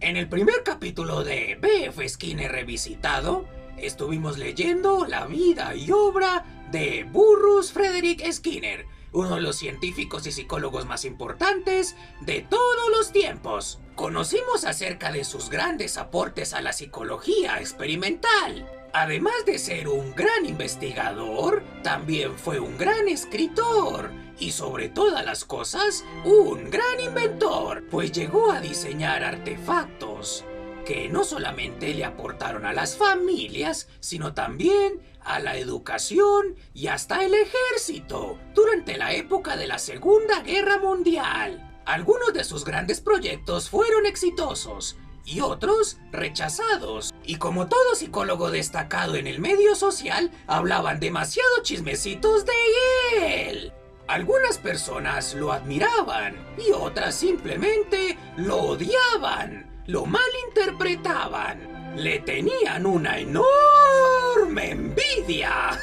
En el primer capítulo de B.F. Skinner Revisitado, estuvimos leyendo la vida y obra de Burrhus Frederic Skinner, uno de los científicos y psicólogos más importantes de todos los tiempos. Conocimos acerca de sus grandes aportes a la psicología experimental. Además de ser un gran investigador, también fue un gran escritor y, sobre todas las cosas, un gran inventor, pues llegó a diseñar artefactos que no solamente le aportaron a las familias, sino también a la educación y hasta el ejército durante la época de la Segunda Guerra Mundial. Algunos de sus grandes proyectos fueron exitosos y otros rechazados. Y como todo psicólogo destacado en el medio social, hablaban demasiado chismecitos de él. Algunas personas lo admiraban y otras simplemente lo odiaban, lo malinterpretaban, le tenían una enorme envidia.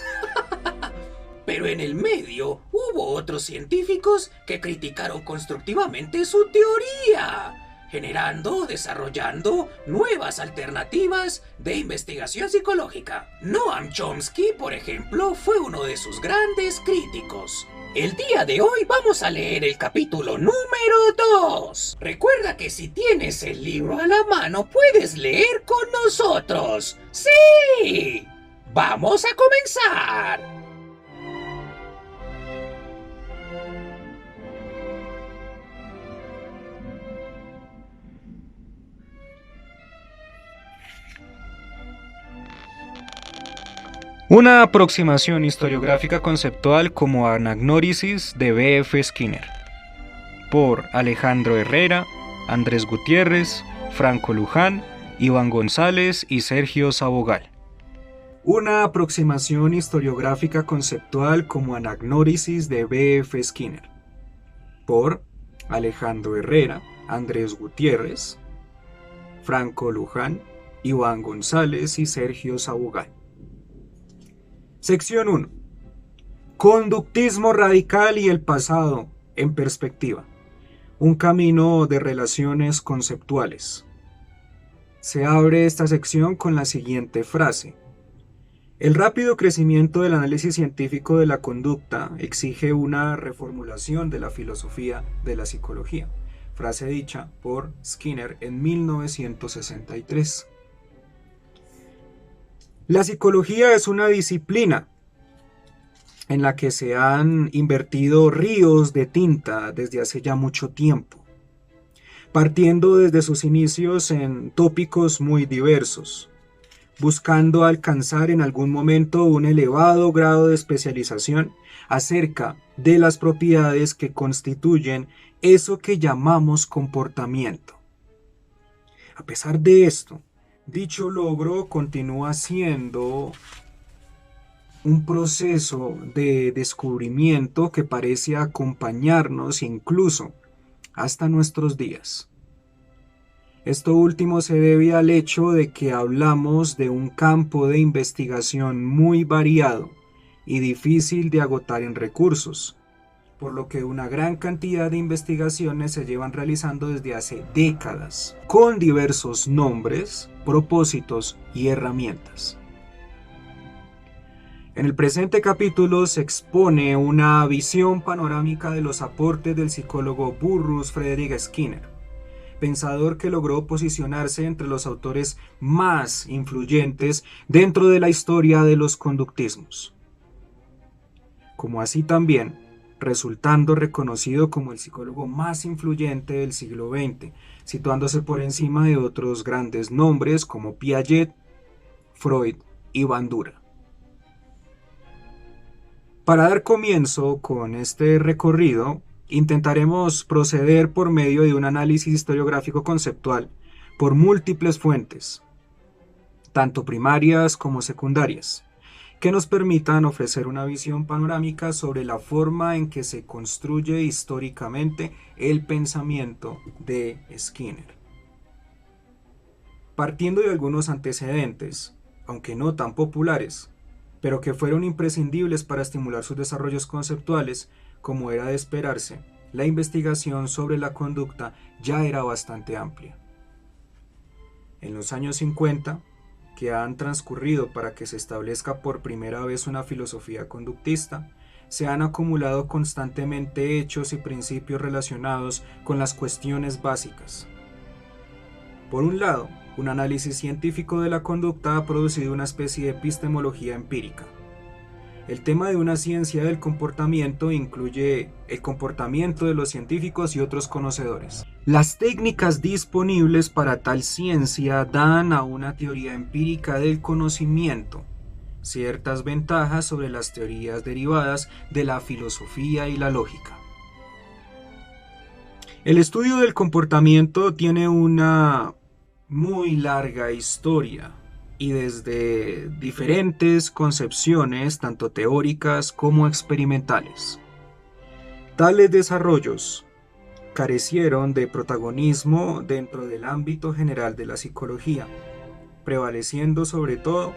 Pero en el medio hubo otros científicos que criticaron constructivamente su teoría, generando o desarrollando nuevas alternativas de investigación psicológica. Noam Chomsky, por ejemplo, fue uno de sus grandes críticos. El día de hoy vamos a leer el capítulo número 2. Recuerda que si tienes el libro a la mano puedes leer con nosotros. ¡Sí! ¡Vamos a comenzar! Una aproximación historiográfica conceptual como anagnórisis de B.F. Skinner, por Alejandro Herrera, Andrés Gutiérrez, Franco Luján, Iván González y Sergio Sabogal. Una aproximación historiográfica conceptual como anagnórisis de B.F. Skinner, por Alejandro Herrera, Andrés Gutiérrez, Franco Luján, Iván González y Sergio Sabogal. Sección 1. Conductismo radical y el pasado en perspectiva. Un camino de relaciones conceptuales. Se abre esta sección con la siguiente frase. El rápido crecimiento del análisis científico de la conducta exige una reformulación de la filosofía de la psicología. Frase dicha por Skinner en 1963. La psicología es una disciplina en la que se han invertido ríos de tinta desde hace ya mucho tiempo, partiendo desde sus inicios en tópicos muy diversos, buscando alcanzar en algún momento un elevado grado de especialización acerca de las propiedades que constituyen eso que llamamos comportamiento. A pesar de esto, dicho logro continúa siendo un proceso de descubrimiento que parece acompañarnos incluso hasta nuestros días. Esto último se debe al hecho de que hablamos de un campo de investigación muy variado y difícil de agotar en recursos, por lo que una gran cantidad de investigaciones se llevan realizando desde hace décadas, con diversos nombres, propósitos y herramientas. En el presente capítulo se expone una visión panorámica de los aportes del psicólogo Burrhus Frederic Skinner, pensador que logró posicionarse entre los autores más influyentes dentro de la historia de los conductismos, como así también resultando reconocido como el psicólogo más influyente del siglo XX, situándose por encima de otros grandes nombres como Piaget, Freud y Bandura. Para dar comienzo con este recorrido, intentaremos proceder por medio de un análisis historiográfico conceptual por múltiples fuentes, tanto primarias como secundarias, que nos permitan ofrecer una visión panorámica sobre la forma en que se construye históricamente el pensamiento de Skinner. Partiendo de algunos antecedentes, aunque no tan populares, pero que fueron imprescindibles para estimular sus desarrollos conceptuales, como era de esperarse, la investigación sobre la conducta ya era bastante amplia. En los años 50, que han transcurrido para que se establezca por primera vez una filosofía conductista, se han acumulado constantemente hechos y principios relacionados con las cuestiones básicas. Por un lado, un análisis científico de la conducta ha producido una especie de epistemología empírica. El tema de una ciencia del comportamiento incluye el comportamiento de los científicos y otros conocedores. Las técnicas disponibles para tal ciencia dan a una teoría empírica del conocimiento ciertas ventajas sobre las teorías derivadas de la filosofía y la lógica. El estudio del comportamiento tiene una muy larga historia y desde diferentes concepciones, tanto teóricas como experimentales. Tales desarrollos carecieron de protagonismo dentro del ámbito general de la psicología, prevaleciendo sobre todo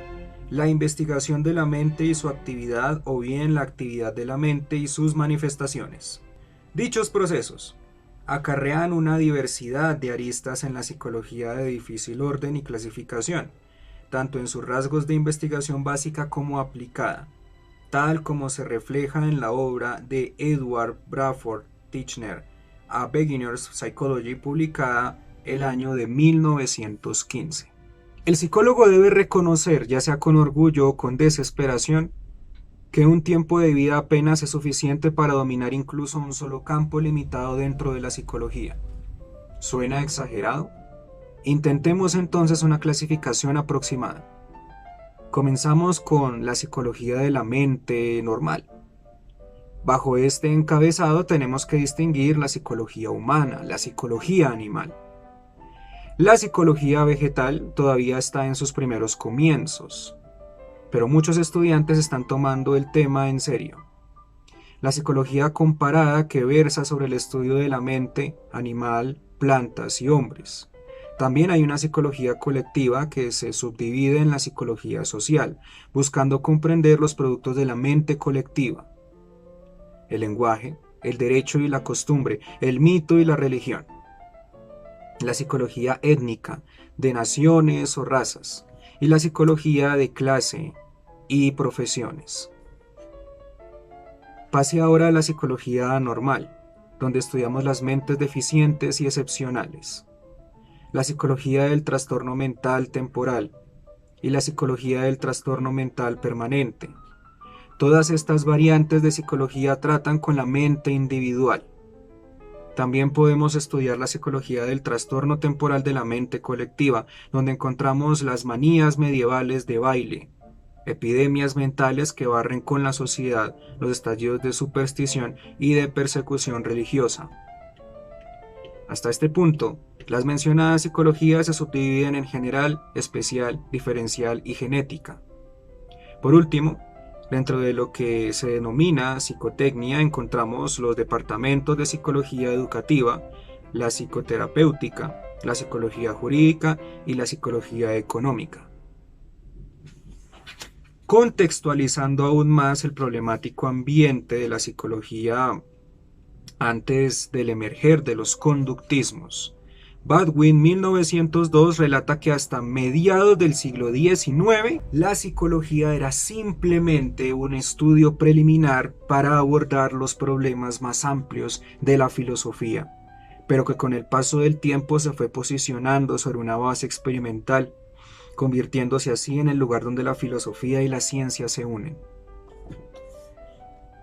la investigación de la mente y su actividad, o bien la actividad de la mente y sus manifestaciones. Dichos procesos acarrean una diversidad de aristas en la psicología de difícil orden y clasificación, tanto en sus rasgos de investigación básica como aplicada, tal como se refleja en la obra de Edward Bradford Titchener, A Beginner's Psychology, publicada el año de 1915. El psicólogo debe reconocer, ya sea con orgullo o con desesperación, que un tiempo de vida apenas es suficiente para dominar incluso un solo campo limitado dentro de la psicología. ¿Suena exagerado? Intentemos entonces una clasificación aproximada. Comenzamos con la psicología de la mente normal. Bajo este encabezado tenemos que distinguir la psicología humana, la psicología animal. La psicología vegetal todavía está en sus primeros comienzos, pero muchos estudiantes están tomando el tema en serio. La psicología comparada, que versa sobre el estudio de la mente animal, plantas y hombres. También hay una psicología colectiva que se subdivide en la psicología social, buscando comprender los productos de la mente colectiva: el lenguaje, el derecho y la costumbre, el mito y la religión. La psicología étnica, de naciones o razas, y la psicología de clase y profesiones. Pase ahora a la psicología normal, donde estudiamos las mentes deficientes y excepcionales, la psicología del trastorno mental temporal y la psicología del trastorno mental permanente. Todas estas variantes de psicología tratan con la mente individual. También podemos estudiar la psicología del trastorno temporal de la mente colectiva, donde encontramos las manías medievales de baile, epidemias mentales que barren con la sociedad, los estallidos de superstición y de persecución religiosa. Hasta este punto, las mencionadas psicologías se subdividen en general, especial, diferencial y genética. Por último, dentro de lo que se denomina psicotecnia encontramos los departamentos de psicología educativa, la psicoterapéutica, la psicología jurídica y la psicología económica. Contextualizando aún más el problemático ambiente de la psicología antes del emerger de los conductismos, Baldwin 1902 relata que hasta mediados del siglo XIX la psicología era simplemente un estudio preliminar para abordar los problemas más amplios de la filosofía, pero que con el paso del tiempo se fue posicionando sobre una base experimental, convirtiéndose así en el lugar donde la filosofía y la ciencia se unen.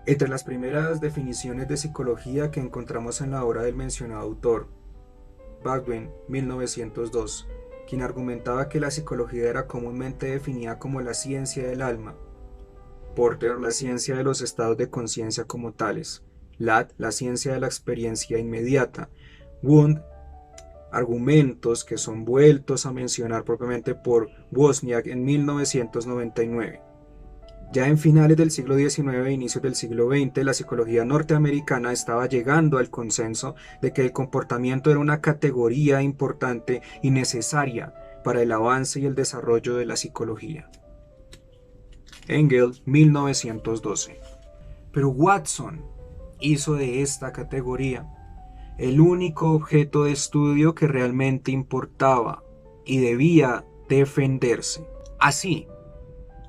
Entre las primeras definiciones de psicología que encontramos en la obra del mencionado autor, Baldwin, 1902, quien argumentaba que la psicología era comúnmente definida como la ciencia del alma, Porter, la ciencia de los estados de conciencia como tales, Ladd, la ciencia de la experiencia inmediata, Wundt, argumentos que son vueltos a mencionar propiamente por Wozniak en 1999. Ya en finales del siglo XIX e inicios del siglo XX, la psicología norteamericana estaba llegando al consenso de que el comportamiento era una categoría importante y necesaria para el avance y el desarrollo de la psicología. Engel, 1912. Pero Watson hizo de esta categoría el único objeto de estudio que realmente importaba y debía defenderse. Así,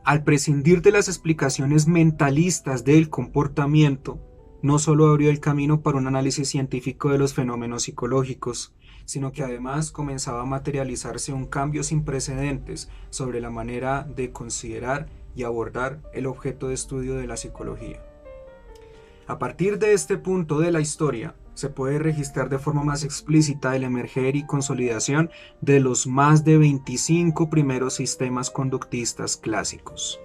al prescindir de las explicaciones mentalistas del comportamiento, no solo abrió el camino para un análisis científico de los fenómenos psicológicos, sino que además comenzaba a materializarse un cambio sin precedentes sobre la manera de considerar y abordar el objeto de estudio de la psicología. A partir de este punto de la historia, se puede registrar de forma más explícita el emerger y consolidación de los más de 25 primeros sistemas conductistas clásicos,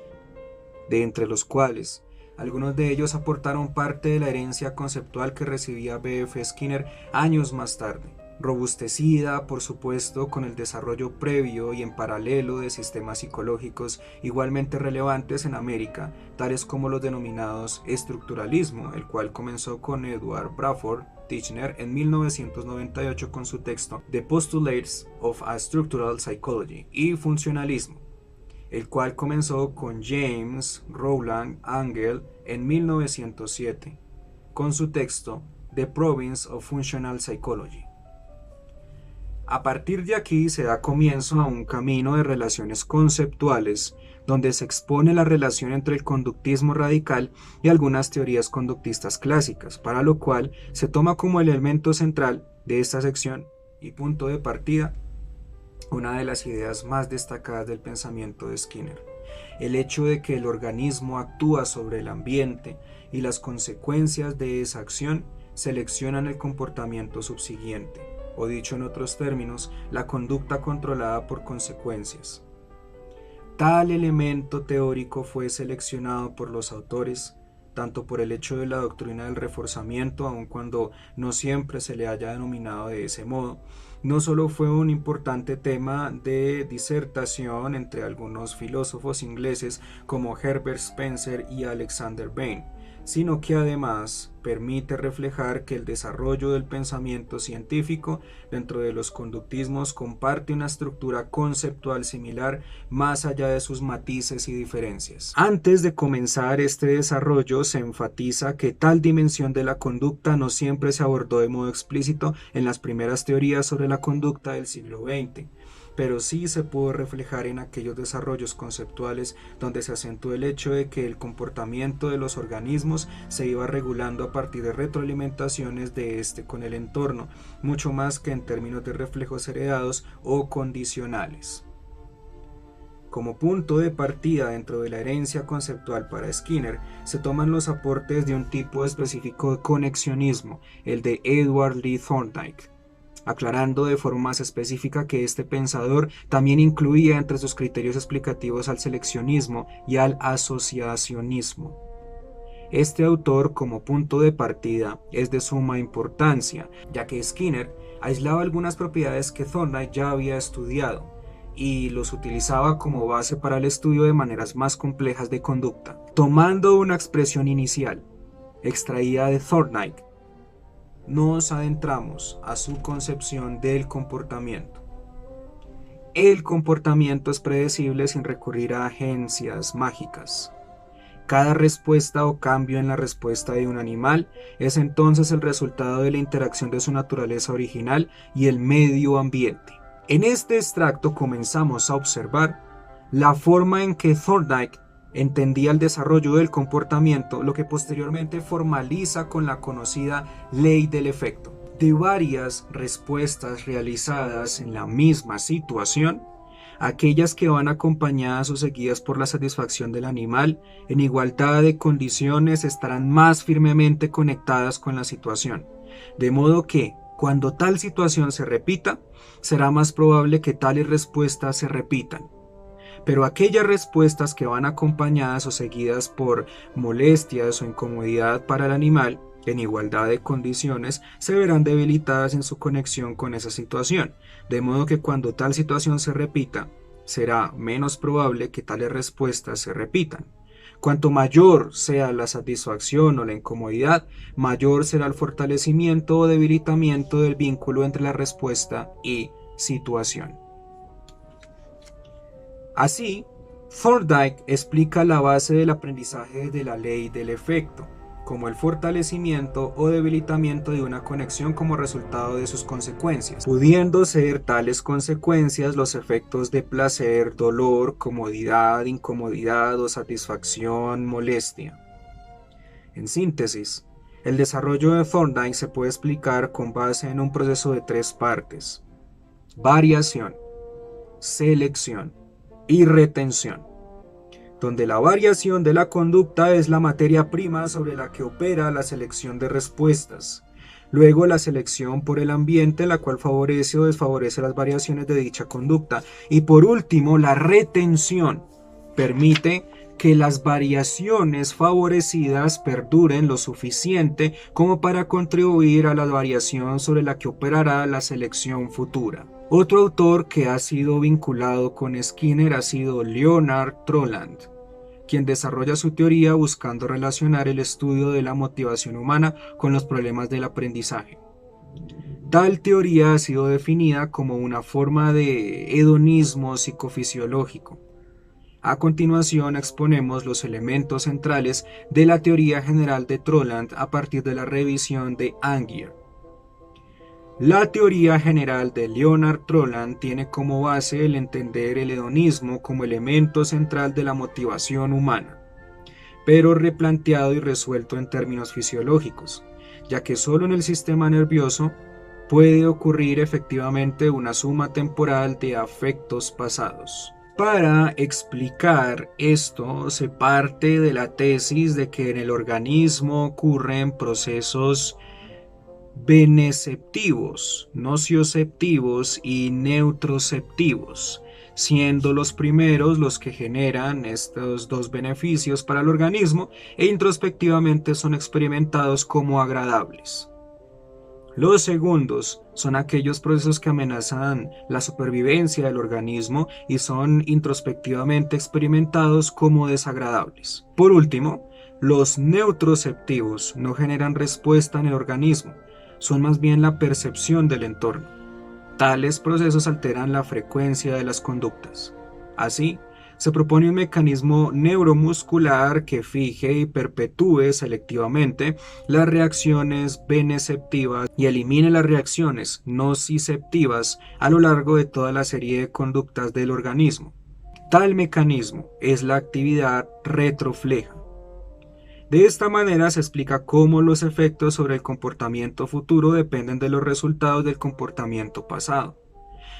de entre los cuales algunos de ellos aportaron parte de la herencia conceptual que recibía B.F. Skinner años más tarde, robustecida, por supuesto, con el desarrollo previo y en paralelo de sistemas psicológicos igualmente relevantes en América, tales como los denominados estructuralismo, el cual comenzó con Edward Bradford Titchener en 1998 con su texto The Postulates of a Structural Psychology, y funcionalismo, el cual comenzó con James Rowland Angell en 1907 con su texto The Province of Functional Psychology. A partir de aquí se da comienzo a un camino de relaciones conceptuales donde se expone la relación entre el conductismo radical y algunas teorías conductistas clásicas, para lo cual se toma como elemento central de esta sección y punto de partida una de las ideas más destacadas del pensamiento de Skinner: el hecho de que el organismo actúa sobre el ambiente y las consecuencias de esa acción seleccionan el comportamiento subsiguiente, o dicho en otros términos, la conducta controlada por consecuencias. Tal elemento teórico fue seleccionado por los autores, tanto por el hecho de la doctrina del reforzamiento, aun cuando no siempre se le haya denominado de ese modo. No solo fue un importante tema de disertación entre algunos filósofos ingleses como Herbert Spencer y Alexander Bain, sino que además permite reflejar que el desarrollo del pensamiento científico dentro de los conductismos comparte una estructura conceptual similar más allá de sus matices y diferencias. Antes de comenzar este desarrollo, se enfatiza que tal dimensión de la conducta no siempre se abordó de modo explícito en las primeras teorías sobre la conducta del siglo XX, pero sí se pudo reflejar en aquellos desarrollos conceptuales donde se acentuó el hecho de que el comportamiento de los organismos se iba regulando a partir de retroalimentaciones de este con el entorno, mucho más que en términos de reflejos heredados o condicionales. Como punto de partida dentro de la herencia conceptual para Skinner, se toman los aportes de un tipo específico de conexionismo, el de Edward Lee Thorndike, aclarando de forma más específica que este pensador también incluía entre sus criterios explicativos al seleccionismo y al asociacionismo. Este autor, como punto de partida, es de suma importancia, ya que Skinner aislaba algunas propiedades que Thorndike ya había estudiado y los utilizaba como base para el estudio de maneras más complejas de conducta. Tomando una expresión inicial, extraída de Thorndike, nos adentramos a su concepción del comportamiento. El comportamiento es predecible sin recurrir a agencias mágicas. Cada respuesta o cambio en la respuesta de un animal es entonces el resultado de la interacción de su naturaleza original y el medio ambiente. En este extracto comenzamos a observar la forma en que Thorndike entendía el desarrollo del comportamiento, lo que posteriormente formaliza con la conocida ley del efecto. De varias respuestas realizadas en la misma situación, aquellas que van acompañadas o seguidas por la satisfacción del animal en igualdad de condiciones estarán más firmemente conectadas con la situación, de modo que cuando tal situación se repita, será más probable que tales respuestas se repitan. Pero aquellas respuestas que van acompañadas o seguidas por molestias o incomodidad para el animal, en igualdad de condiciones, se verán debilitadas en su conexión con esa situación, de modo que cuando tal situación se repita, será menos probable que tales respuestas se repitan. Cuanto mayor sea la satisfacción o la incomodidad, mayor será el fortalecimiento o debilitamiento del vínculo entre la respuesta y situación. Así, Thorndike explica la base del aprendizaje de la ley del efecto, como el fortalecimiento o debilitamiento de una conexión como resultado de sus consecuencias, pudiendo ser tales consecuencias los efectos de placer, dolor, comodidad, incomodidad o satisfacción, molestia. En síntesis, el desarrollo de Thorndike se puede explicar con base en un proceso de 3 partes: variación, selección y retención, donde la variación de la conducta es la materia prima sobre la que opera la selección de respuestas. Luego la selección por el ambiente, la cual favorece o desfavorece las variaciones de dicha conducta. Y por último, la retención permite que las variaciones favorecidas perduren lo suficiente como para contribuir a la variación sobre la que operará la selección futura. Otro autor que ha sido vinculado con Skinner ha sido Leonard Troland, quien desarrolla su teoría buscando relacionar el estudio de la motivación humana con los problemas del aprendizaje. Tal teoría ha sido definida como una forma de hedonismo psicofisiológico. A continuación exponemos los elementos centrales de la teoría general de Troland a partir de la revisión de Angier. La teoría general de Leonard Troland tiene como base el entender el hedonismo como elemento central de la motivación humana, pero replanteado y resuelto en términos fisiológicos, ya que solo en el sistema nervioso puede ocurrir efectivamente una suma temporal de afectos pasados. Para explicar esto, se parte de la tesis de que en el organismo ocurren procesos beneceptivos, nocioceptivos y neutroceptivos, siendo los primeros los que generan estos dos beneficios para el organismo e introspectivamente son experimentados como agradables. Los segundos son aquellos procesos que amenazan la supervivencia del organismo y son introspectivamente experimentados como desagradables. Por último, los neutroceptivos no generan respuesta en el organismo, son más bien la percepción del entorno. Tales procesos alteran la frecuencia de las conductas. Así, se propone un mecanismo neuromuscular que fije y perpetúe selectivamente las reacciones beneceptivas y elimine las reacciones nociceptivas a lo largo de toda la serie de conductas del organismo. Tal mecanismo es la actividad retrofleja. De esta manera se explica cómo los efectos sobre el comportamiento futuro dependen de los resultados del comportamiento pasado.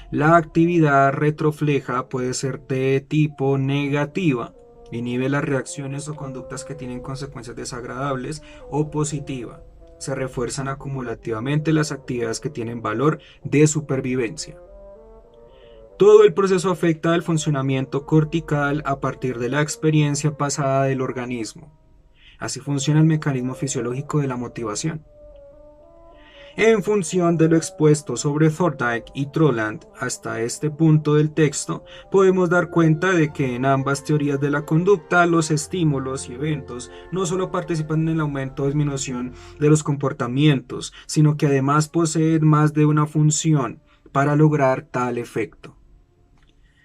La actividad retrofleja puede ser de tipo negativa, inhibe las reacciones o conductas que tienen consecuencias desagradables, o positiva, se refuerzan acumulativamente las actividades que tienen valor de supervivencia. Todo el proceso afecta al funcionamiento cortical a partir de la experiencia pasada del organismo. Así funciona el mecanismo fisiológico de la motivación. En función de lo expuesto sobre Thorndike y Troland hasta este punto del texto, podemos dar cuenta de que en ambas teorías de la conducta, los estímulos y eventos no solo participan en el aumento o disminución de los comportamientos, sino que además poseen más de una función para lograr tal efecto.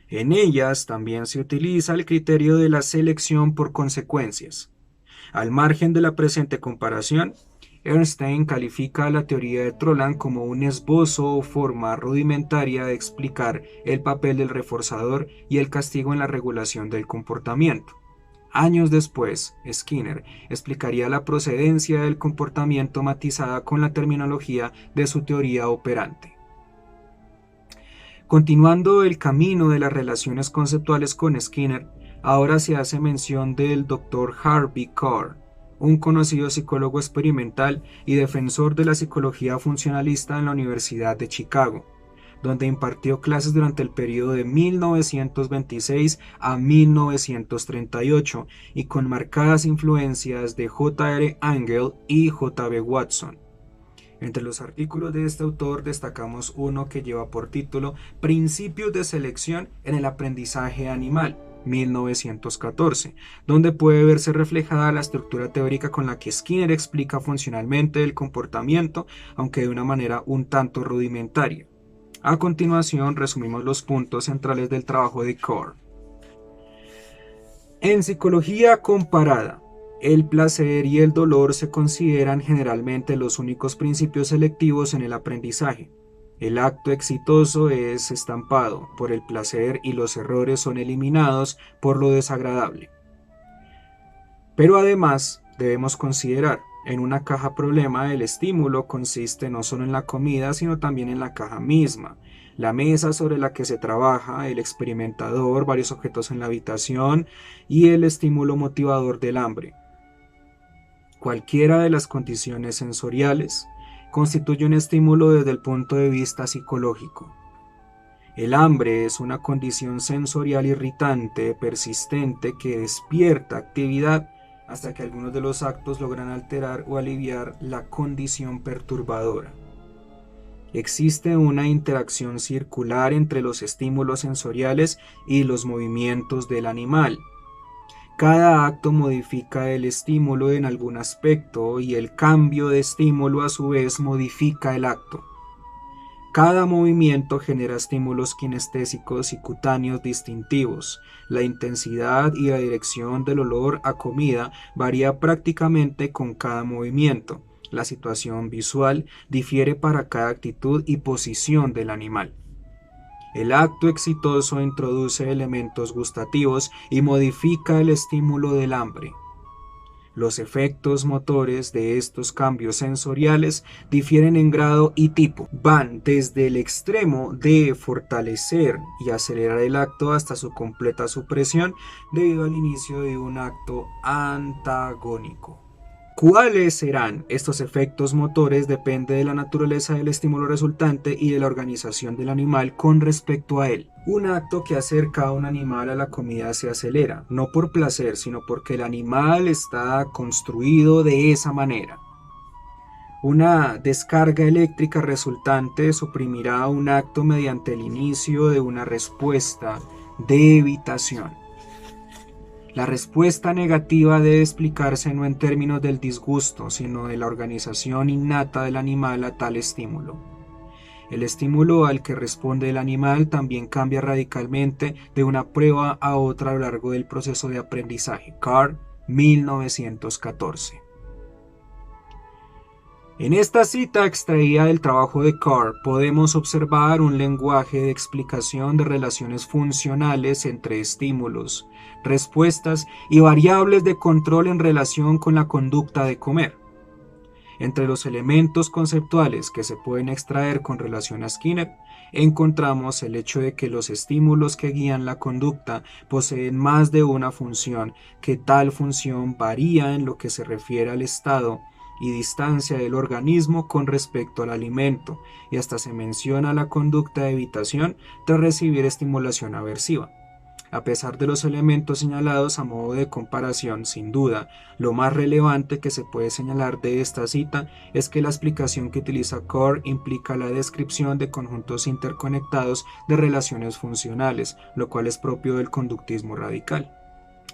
En ellas también se utiliza el criterio de la selección por consecuencias. Al margen de la presente comparación, Ernstein califica a la teoría de Troland como un esbozo o forma rudimentaria de explicar el papel del reforzador y el castigo en la regulación del comportamiento. Años después, Skinner explicaría la procedencia del comportamiento matizada con la terminología de su teoría operante. Continuando el camino de las relaciones conceptuales con Skinner, ahora se hace mención del Dr. Harvey Carr, un conocido psicólogo experimental y defensor de la psicología funcionalista en la Universidad de Chicago, donde impartió clases durante el periodo de 1926 a 1938 y con marcadas influencias de J.R. Angel y J.B. Watson. Entre los artículos de este autor destacamos uno que lleva por título Principios de selección en el aprendizaje animal, 1914, donde puede verse reflejada la estructura teórica con la que Skinner explica funcionalmente el comportamiento, aunque de una manera un tanto rudimentaria. A continuación resumimos los puntos centrales del trabajo de Carr. En psicología comparada, El placer y el dolor se consideran generalmente los únicos principios selectivos en el aprendizaje. El acto exitoso es estampado por el placer y los errores son eliminados por lo desagradable. Pero además debemos considerar, en una caja problema el estímulo consiste no solo en la comida, sino también en la caja misma, la mesa sobre la que se trabaja, el experimentador, varios objetos en la habitación y el estímulo motivador del hambre. Cualquiera de las condiciones sensoriales constituye un estímulo desde el punto de vista psicológico. El hambre es una condición sensorial irritante, persistente, que despierta actividad hasta que algunos de los actos logran alterar o aliviar la condición perturbadora. Existe una interacción circular entre los estímulos sensoriales y los movimientos del animal. Cada acto modifica el estímulo en algún aspecto y el cambio de estímulo a su vez modifica el acto. Cada movimiento genera estímulos kinestésicos y cutáneos distintivos. La intensidad y la dirección del olor a comida varía prácticamente con cada movimiento. La situación visual difiere para cada actitud y posición del animal. El acto exitoso introduce elementos gustativos y modifica el estímulo del hambre. Los efectos motores de estos cambios sensoriales difieren en grado y tipo. Van desde el extremo de fortalecer y acelerar el acto hasta su completa supresión debido al inicio de un acto antagónico. ¿Cuáles serán estos efectos motores? Depende de la naturaleza del estímulo resultante y de la organización del animal con respecto a él. Un acto que acerca a un animal a la comida se acelera, no por placer, sino porque el animal está construido de esa manera. Una descarga eléctrica resultante suprimirá un acto mediante el inicio de una respuesta de evitación. La respuesta negativa debe explicarse no en términos del disgusto, sino de la organización innata del animal a tal estímulo. El estímulo al que responde el animal también cambia radicalmente de una prueba a otra a lo largo del proceso de aprendizaje. Carr, 1914. En esta cita extraída del trabajo de Carr podemos observar un lenguaje de explicación de relaciones funcionales entre estímulos, respuestas y variables de control en relación con la conducta de comer. Entre los elementos conceptuales que se pueden extraer con relación a Skinner, encontramos el hecho de que los estímulos que guían la conducta poseen más de una función, que tal función varía en lo que se refiere al estado y distancia del organismo con respecto al alimento, y hasta se menciona la conducta de evitación tras recibir estimulación aversiva. A pesar de los elementos señalados a modo de comparación, sin duda, lo más relevante que se puede señalar de esta cita es que la explicación que utiliza Carr implica la descripción de conjuntos interconectados de relaciones funcionales, lo cual es propio del conductismo radical.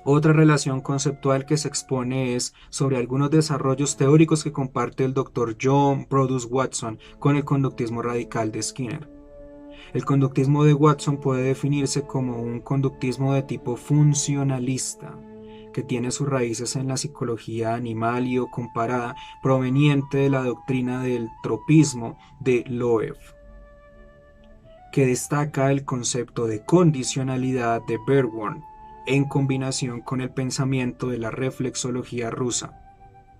Otra relación conceptual que se expone es sobre algunos desarrollos teóricos que comparte el Dr. John Produce Watson con el conductismo radical de Skinner. El conductismo de Watson puede definirse como un conductismo de tipo funcionalista, que tiene sus raíces en la psicología animal y o comparada proveniente de la doctrina del tropismo de Loew, que destaca el concepto de condicionalidad de Verworn en combinación con el pensamiento de la reflexología rusa,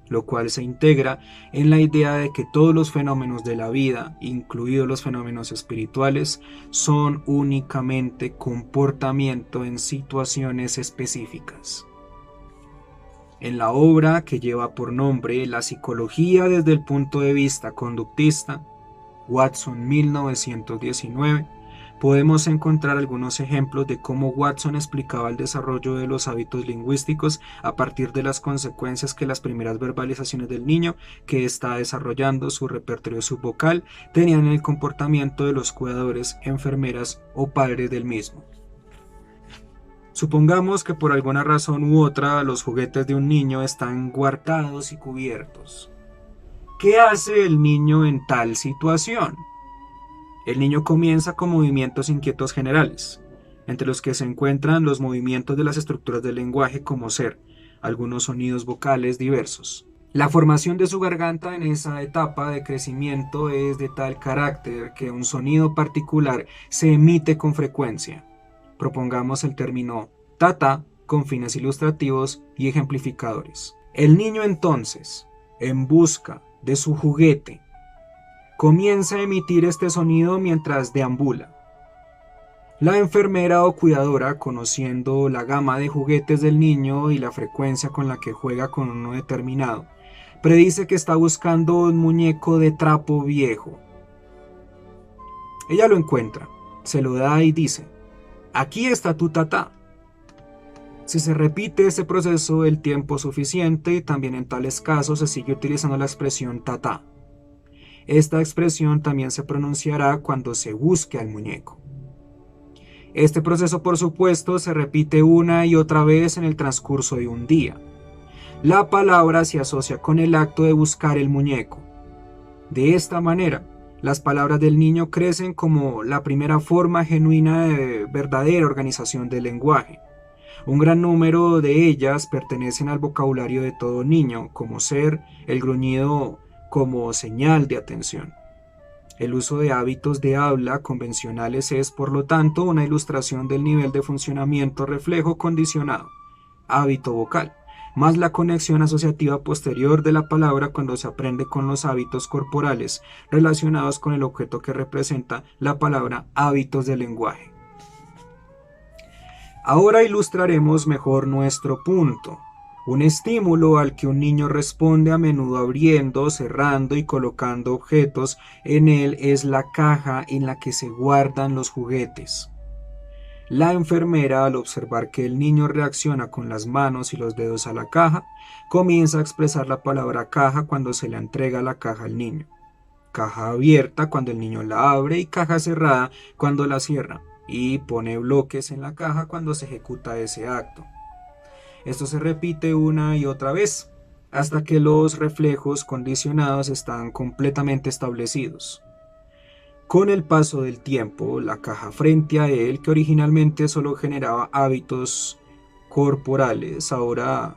lo cual se integra en la idea de que todos los fenómenos de la vida, incluidos los fenómenos espirituales, son únicamente comportamiento en situaciones específicas. En la obra que lleva por nombre La psicología desde el punto de vista conductista, Watson 1919, podemos encontrar algunos ejemplos de cómo Watson explicaba el desarrollo de los hábitos lingüísticos a partir de las consecuencias que las primeras verbalizaciones del niño, que está desarrollando su repertorio subvocal, tenían en el comportamiento de los cuidadores, enfermeras o padres del mismo. Supongamos que por alguna razón u otra los juguetes de un niño están guardados y cubiertos. ¿Qué hace el niño en tal situación? El niño comienza con movimientos inquietos generales, entre los que se encuentran los movimientos de las estructuras del lenguaje como ser algunos sonidos vocales diversos. La formación de su garganta en esa etapa de crecimiento es de tal carácter que un sonido particular se emite con frecuencia. Propongamos el término tata con fines ilustrativos y ejemplificadores. El niño entonces, en busca de su juguete, comienza a emitir este sonido mientras deambula. La enfermera o cuidadora, conociendo la gama de juguetes del niño y la frecuencia con la que juega con uno determinado, predice que está buscando un muñeco de trapo viejo. Ella lo encuentra, se lo da y dice: aquí está tu tatá. Si se repite ese proceso el tiempo suficiente, también en tales casos se sigue utilizando la expresión tatá. Esta expresión también se pronunciará cuando se busque al muñeco. Este proceso, por supuesto, se repite una y otra vez en el transcurso de un día. La palabra se asocia con el acto de buscar el muñeco. De esta manera, las palabras del niño crecen como la primera forma genuina de verdadera organización del lenguaje. Un gran número de ellas pertenecen al vocabulario de todo niño, como ser, el gruñido como señal de atención. El uso de hábitos de habla convencionales es, por lo tanto, una ilustración del nivel de funcionamiento reflejo condicionado, hábito vocal, más la conexión asociativa posterior de la palabra cuando se aprende con los hábitos corporales relacionados con el objeto que representa la palabra hábitos del lenguaje. Ahora ilustraremos mejor nuestro punto. Un estímulo al que un niño responde a menudo abriendo, cerrando y colocando objetos en él es la caja en la que se guardan los juguetes. La enfermera, al observar que el niño reacciona con las manos y los dedos a la caja, comienza a expresar la palabra caja cuando se le entrega la caja al niño. Caja abierta cuando el niño la abre y caja cerrada cuando la cierra, y pone bloques en la caja cuando se ejecuta ese acto. Esto se repite una y otra vez, hasta que los reflejos condicionados están completamente establecidos. Con el paso del tiempo, la caja frente a él, que originalmente solo generaba hábitos corporales, ahora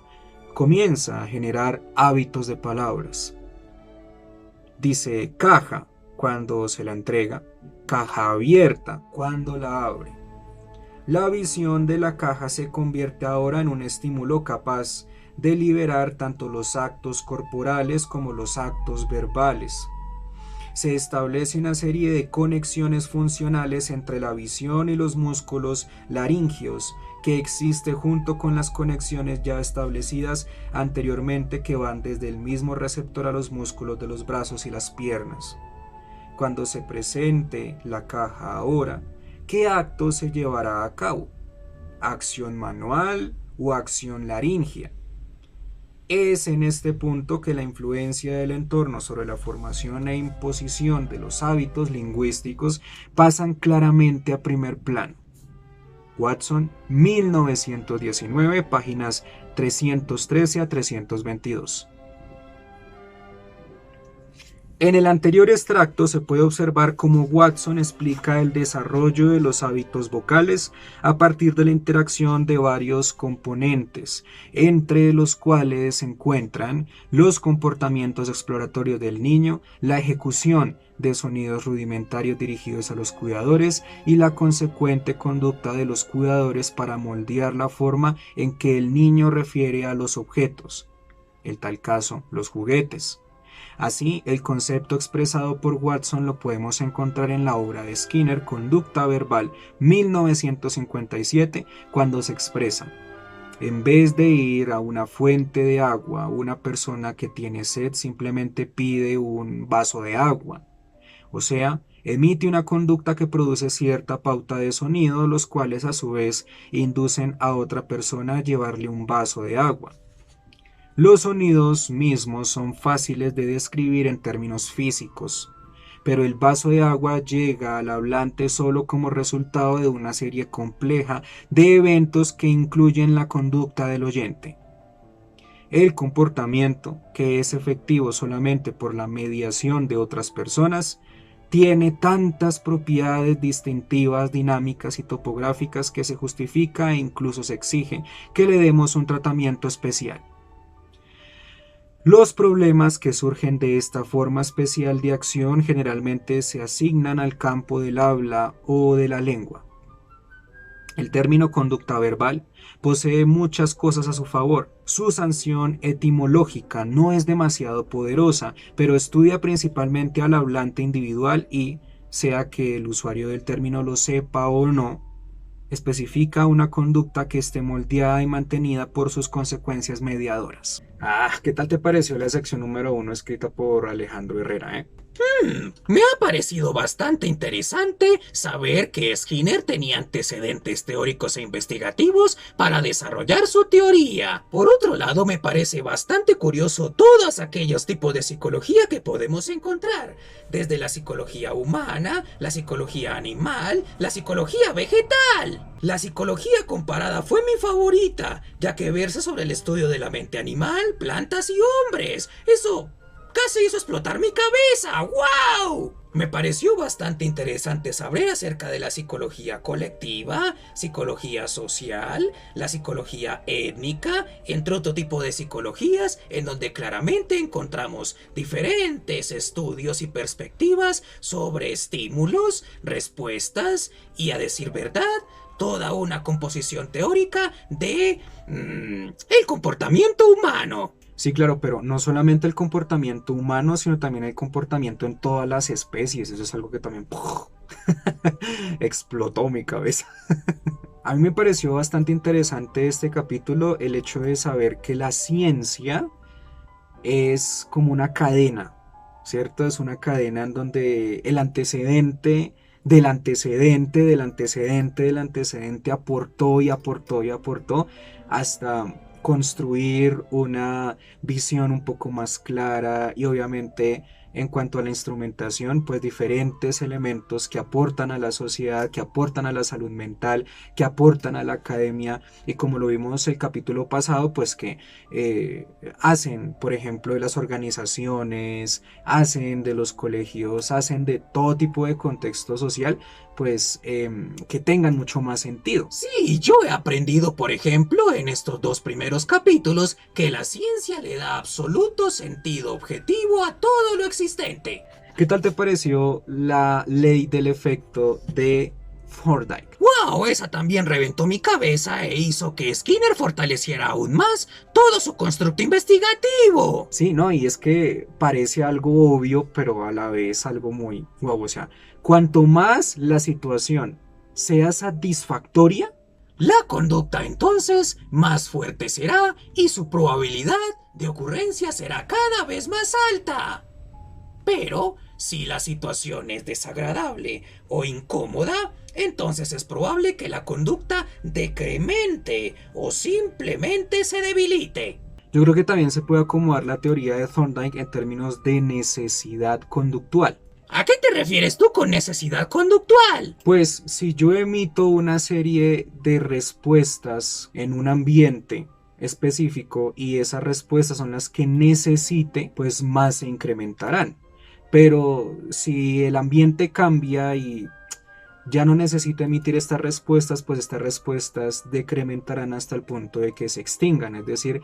comienza a generar hábitos de palabras. Dice caja cuando se la entrega, caja abierta cuando la abre. La visión de la caja se convierte ahora en un estímulo capaz de liberar tanto los actos corporales como los actos verbales. Se establece una serie de conexiones funcionales entre la visión y los músculos laringeos que existe junto con las conexiones ya establecidas anteriormente que van desde el mismo receptor a los músculos de los brazos y las piernas. Cuando se presente la caja ahora, ¿qué acto se llevará a cabo? ¿Acción manual o acción laringea? Es en este punto que la influencia del entorno sobre la formación e imposición de los hábitos lingüísticos pasan claramente a primer plano. Watson, 1919, páginas 313 a 322. En el anterior extracto se puede observar cómo Watson explica el desarrollo de los hábitos vocales a partir de la interacción de varios componentes, entre los cuales se encuentran los comportamientos exploratorios del niño, la ejecución de sonidos rudimentarios dirigidos a los cuidadores y la consecuente conducta de los cuidadores para moldear la forma en que el niño refiere a los objetos, en tal caso los juguetes. Así, el concepto expresado por Watson lo podemos encontrar en la obra de Skinner, Conducta Verbal, 1957, cuando se expresa: en vez de ir a una fuente de agua, una persona que tiene sed simplemente pide un vaso de agua. O sea, emite una conducta que produce cierta pauta de sonido, los cuales a su vez inducen a otra persona a llevarle un vaso de agua. Los sonidos mismos son fáciles de describir en términos físicos, pero el vaso de agua llega al hablante solo como resultado de una serie compleja de eventos que incluyen la conducta del oyente. El comportamiento, que es efectivo solamente por la mediación de otras personas, tiene tantas propiedades distintivas, dinámicas y topográficas que se justifica e incluso se exige que le demos un tratamiento especial. Los problemas que surgen de esta forma especial de acción generalmente se asignan al campo del habla o de la lengua. El término conducta verbal posee muchas cosas a su favor. Su sanción etimológica no es demasiado poderosa, pero estudia principalmente al hablante individual y, sea que el usuario del término lo sepa o no, especifica una conducta que esté moldeada y mantenida por sus consecuencias mediadoras. ¿Qué tal te pareció la sección número 1 escrita por Alejandro Herrera, Me ha parecido bastante interesante saber que Skinner tenía antecedentes teóricos e investigativos para desarrollar su teoría. Por otro lado, me parece bastante curioso todos aquellos tipos de psicología que podemos encontrar, desde la psicología humana, la psicología animal, la psicología vegetal. La psicología comparada fue mi favorita, ya que versa sobre el estudio de la mente animal, plantas y hombres. Eso casi hizo explotar mi cabeza. ¡Wow! Me pareció bastante interesante saber acerca de la psicología colectiva, psicología social, la psicología étnica, entre otro tipo de psicologías en donde claramente encontramos diferentes estudios y perspectivas sobre estímulos, respuestas y, a decir verdad, toda una composición teórica de el comportamiento humano. Sí, claro, pero no solamente el comportamiento humano, sino también el comportamiento en todas las especies. Eso es algo que también explotó mi cabeza. A mí me pareció bastante interesante este capítulo, el hecho de saber que la ciencia es como una cadena, ¿cierto? Es una cadena en donde el antecedente del antecedente del antecedente del antecedente aportó y aportó y aportó hasta construir una visión un poco más clara y obviamente en cuanto a la instrumentación, pues diferentes elementos que aportan a la sociedad, que aportan a la salud mental, que aportan a la academia y como lo vimos el capítulo pasado, pues que hacen, por ejemplo, de las organizaciones, hacen de los colegios, hacen de todo tipo de contexto social, pues que tengan mucho más sentido. Sí, yo he aprendido, por ejemplo, en estos 2 primeros capítulos, que la ciencia le da absoluto sentido objetivo a todo lo existente. ¿Qué tal te pareció la ley del efecto de Thorndike? ¡Wow! Esa también reventó mi cabeza e hizo que Skinner fortaleciera aún más todo su constructo investigativo. Sí, no, y es que parece algo obvio, pero a la vez algo muy guau, o sea, cuanto más la situación sea satisfactoria, la conducta entonces más fuerte será y su probabilidad de ocurrencia será cada vez más alta. Pero si la situación es desagradable o incómoda, entonces es probable que la conducta decremente o simplemente se debilite. Yo creo que también se puede acomodar la teoría de Thorndike en términos de necesidad conductual. ¿A qué te refieres tú con necesidad conductual? Pues si yo emito una serie de respuestas en un ambiente específico y esas respuestas son las que necesite, pues más se incrementarán. Pero si el ambiente cambia y ya no necesito emitir estas respuestas, pues estas respuestas decrementarán hasta el punto de que se extingan. Es decir,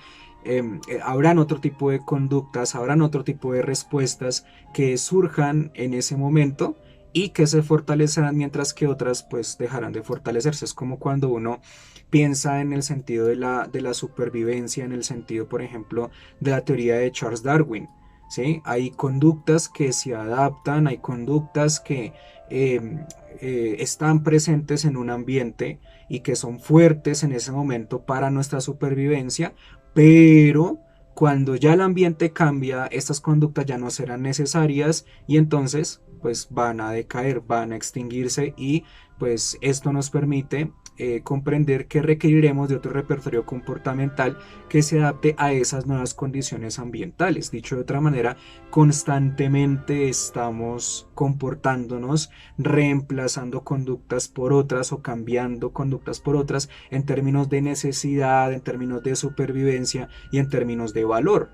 habrán otro tipo de conductas, habrán otro tipo de respuestas que surjan en ese momento y que se fortalecerán mientras que otras pues dejarán de fortalecerse. Es como cuando uno piensa en el sentido de la supervivencia, en el sentido, por ejemplo, de la teoría de Charles Darwin. ¿Sí? Hay conductas que se adaptan, hay conductas que están presentes en un ambiente y que son fuertes en ese momento para nuestra supervivencia, pero cuando ya el ambiente cambia, estas conductas ya no serán necesarias y entonces pues van a decaer, van a extinguirse y pues esto nos permite comprender que requeriremos de otro repertorio comportamental que se adapte a esas nuevas condiciones ambientales. Dicho de otra manera, constantemente estamos comportándonos, reemplazando conductas por otras o cambiando conductas por otras en términos de necesidad, en términos de supervivencia y en términos de valor.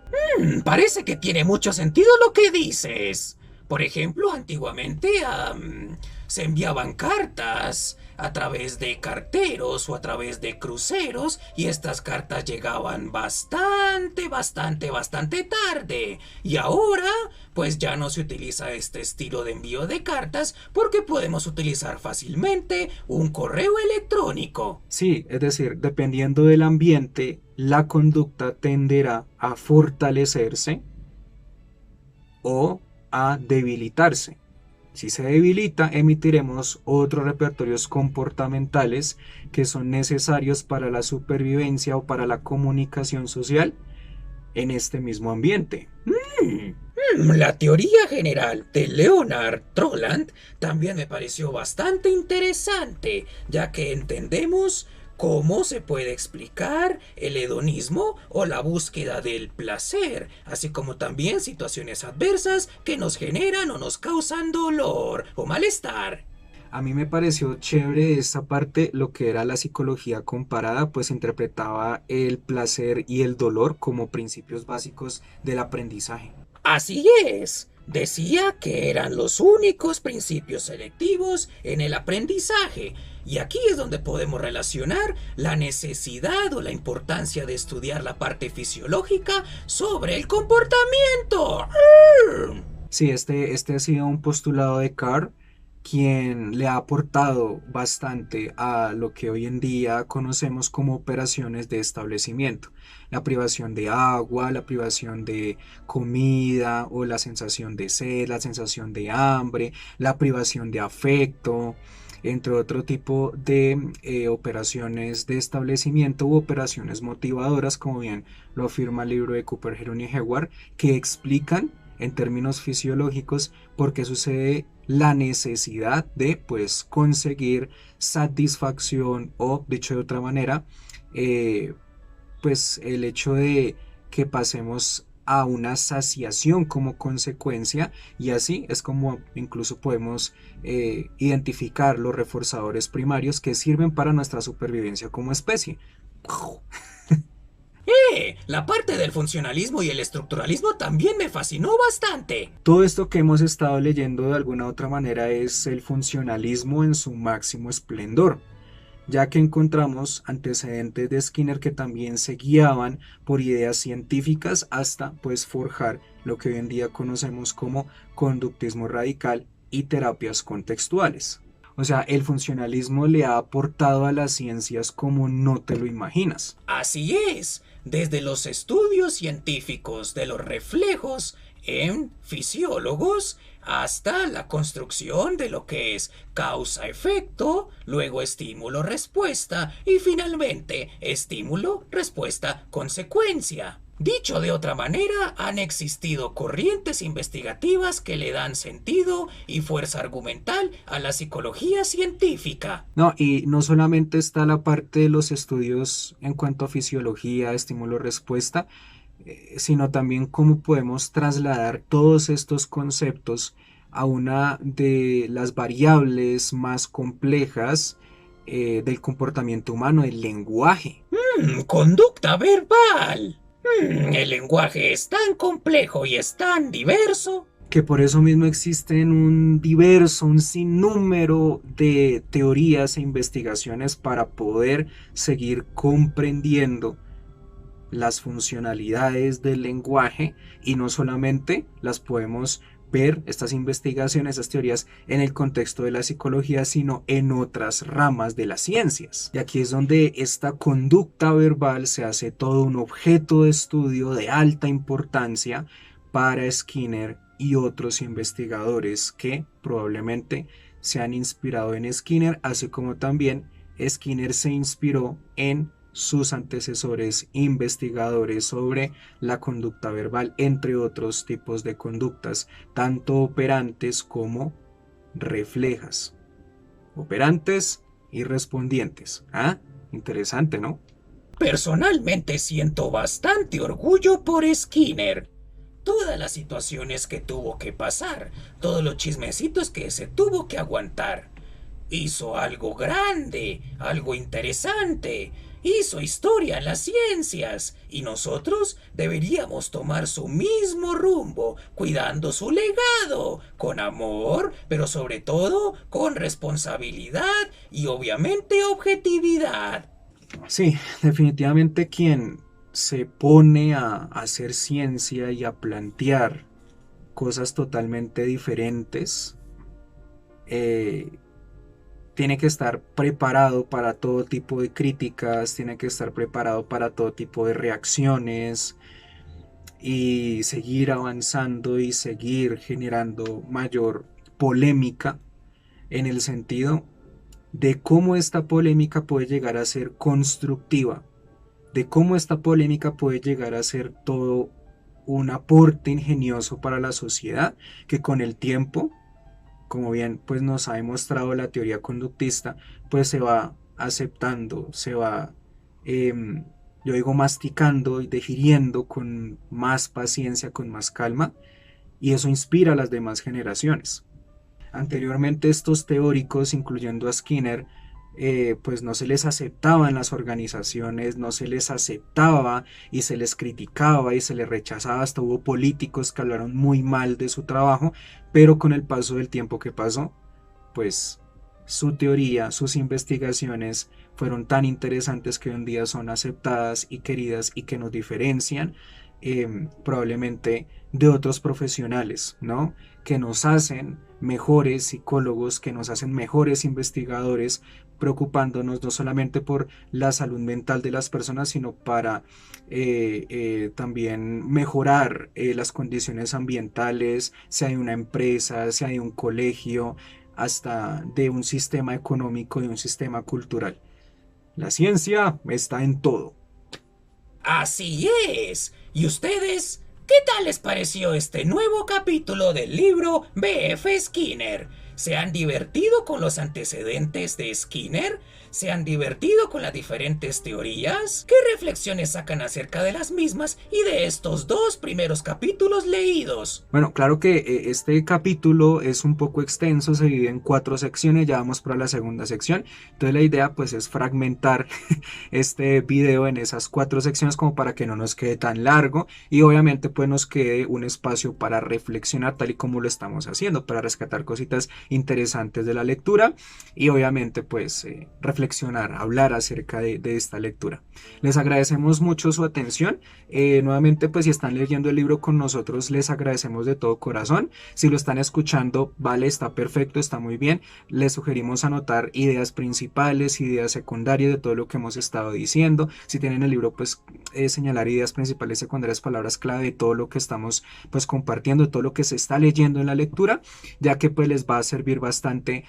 Parece que tiene mucho sentido lo que dices. Por ejemplo, antiguamente se enviaban cartas a través de carteros o a través de cruceros y estas cartas llegaban bastante tarde. Y ahora, pues ya no se utiliza este estilo de envío de cartas porque podemos utilizar fácilmente un correo electrónico. Sí, es decir, dependiendo del ambiente, la conducta tenderá a fortalecerse o a debilitarse. Si se debilita, emitiremos otros repertorios comportamentales que son necesarios para la supervivencia o para la comunicación social en este mismo ambiente. La teoría general de Leonard Trolland también me pareció bastante interesante, ya que entendemos cómo se puede explicar el hedonismo o la búsqueda del placer, así como también situaciones adversas que nos generan o nos causan dolor o malestar. A mí me pareció chévere esta parte, lo que era la psicología comparada, pues interpretaba el placer y el dolor como principios básicos del aprendizaje. Así es. Decía que eran los únicos principios selectivos en el aprendizaje, y aquí es donde podemos relacionar la necesidad o la importancia de estudiar la parte fisiológica sobre el comportamiento. Sí, este ha sido un postulado de Carr, quien le ha aportado bastante a lo que hoy en día conocemos como operaciones de establecimiento. La privación de agua, la privación de comida o la sensación de sed, la sensación de hambre, la privación de afecto, entre otro tipo de operaciones de establecimiento u operaciones motivadoras, como bien lo afirma el libro de Cooper, Heron y Heward, que explican en términos fisiológicos por qué sucede la necesidad de pues conseguir satisfacción o, dicho de otra manera, pues el hecho de que pasemos a una saciación como consecuencia, y así es como incluso podemos identificar los reforzadores primarios que sirven para nuestra supervivencia como especie. La parte del funcionalismo y el estructuralismo también me fascinó bastante. Todo esto que hemos estado leyendo de alguna u otra manera es el funcionalismo en su máximo esplendor, ya que encontramos antecedentes de Skinner que también se guiaban por ideas científicas hasta pues forjar lo que hoy en día conocemos como conductismo radical y terapias contextuales. O sea, el funcionalismo le ha aportado a las ciencias como no te lo imaginas. Así es, desde los estudios científicos de los reflejos en fisiólogos hasta la construcción de lo que es causa-efecto, luego estímulo-respuesta y finalmente estímulo-respuesta-consecuencia. Dicho de otra manera, han existido corrientes investigativas que le dan sentido y fuerza argumental a la psicología científica. No, y no solamente está la parte de los estudios en cuanto a fisiología, estímulo-respuesta, sino también cómo podemos trasladar todos estos conceptos a una de las variables más complejas del comportamiento humano, el lenguaje. Conducta verbal. El lenguaje es tan complejo y es tan diverso que por eso mismo existen un sinnúmero de teorías e investigaciones para poder seguir comprendiendo las funcionalidades del lenguaje, y no solamente las podemos ver, estas investigaciones, estas teorías, en el contexto de la psicología, sino en otras ramas de las ciencias. Y aquí es donde esta conducta verbal se hace todo un objeto de estudio de alta importancia para Skinner y otros investigadores que probablemente se han inspirado en Skinner, así como también Skinner se inspiró en sus antecesores investigadores sobre la conducta verbal, entre otros tipos de conductas, tanto operantes como reflejas. Operantes y respondientes. ¿Ah? Interesante, ¿no? Personalmente siento bastante orgullo por Skinner. Todas las situaciones que tuvo que pasar, todos los chismecitos que se tuvo que aguantar. Hizo algo grande, algo interesante. Hizo historia en las ciencias y nosotros deberíamos tomar su mismo rumbo, cuidando su legado, con amor, pero sobre todo con responsabilidad y obviamente objetividad. Sí, definitivamente quien se pone a hacer ciencia y a plantear cosas totalmente diferentes, tiene que estar preparado para todo tipo de críticas, tiene que estar preparado para todo tipo de reacciones y seguir avanzando y seguir generando mayor polémica en el sentido de cómo esta polémica puede llegar a ser constructiva, de cómo esta polémica puede llegar a ser todo un aporte ingenioso para la sociedad que con el tiempo, como bien pues nos ha demostrado la teoría conductista, pues se va aceptando, se va, yo digo, masticando y digiriendo con más paciencia, con más calma, y eso inspira a las demás generaciones. Anteriormente estos teóricos, incluyendo a Skinner, pues no se les aceptaba en las organizaciones, no se les aceptaba y se les criticaba y se les rechazaba, hasta hubo políticos que hablaron muy mal de su trabajo, pero con el paso del tiempo que pasó, pues su teoría, sus investigaciones fueron tan interesantes que hoy en día son aceptadas y queridas y que nos diferencian probablemente de otros profesionales, ¿no? Que nos hacen mejores psicólogos, que nos hacen mejores investigadores, preocupándonos no solamente por la salud mental de las personas, sino para también mejorar las condiciones ambientales, si hay una empresa, si hay un colegio, hasta de un sistema económico y un sistema cultural. La ciencia está en todo. Así es. ¿Y ustedes? ¿Qué tal les pareció este nuevo capítulo del libro B.F. Skinner? ¿Se han divertido con los antecedentes de Skinner? ¿Se han divertido con las diferentes teorías? ¿Qué reflexiones sacan acerca de las mismas y de estos dos primeros capítulos leídos? Bueno, claro que este capítulo es un poco extenso, se divide en 4 secciones, ya vamos para la segunda sección. Entonces la idea pues es fragmentar este video en esas 4 secciones como para que no nos quede tan largo y obviamente pues nos quede un espacio para reflexionar tal y como lo estamos haciendo, para rescatar cositas interesantes de la lectura y obviamente pues reflexionar, hablar acerca de esta lectura. Les agradecemos mucho su atención. Nuevamente pues si están leyendo el libro con nosotros les agradecemos de todo corazón. Si lo están escuchando, vale, está perfecto, está muy bien. Les sugerimos anotar ideas principales, ideas secundarias de todo lo que hemos estado diciendo. Si tienen el libro, pues señalar ideas principales, secundarias, palabras clave de todo lo que estamos pues compartiendo, de todo lo que se está leyendo en la lectura, ya que pues les va a servir bastante,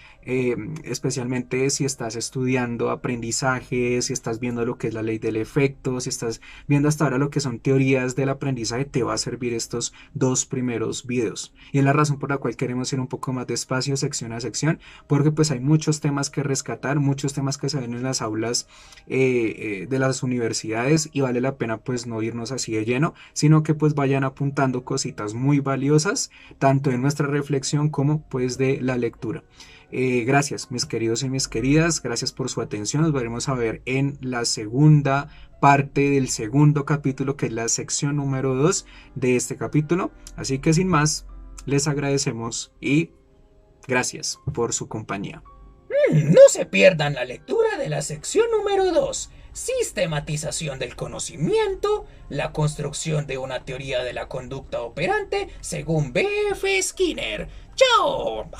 especialmente si estás estudiando aprendizaje, si estás viendo lo que es la ley del efecto, si estás viendo hasta ahora lo que son teorías del aprendizaje, te va a servir estos 2 primeros videos. Y es la razón por la cual queremos ir un poco más despacio, sección a sección, porque pues hay muchos temas que rescatar, muchos temas que se ven en las aulas de las universidades y vale la pena pues no irnos así de lleno, sino que pues vayan apuntando cositas muy valiosas, tanto en nuestra reflexión como pues de la lectura. Gracias mis queridos y mis queridas, gracias por su atención. Nos veremos a ver en la segunda parte del segundo capítulo, que es la sección número 2 de este capítulo. Así que sin más, les agradecemos y gracias por su compañía. No se pierdan la lectura de la sección número 2, sistematización del conocimiento, la construcción de una teoría de la conducta operante según B.F. Skinner. ¡Chao!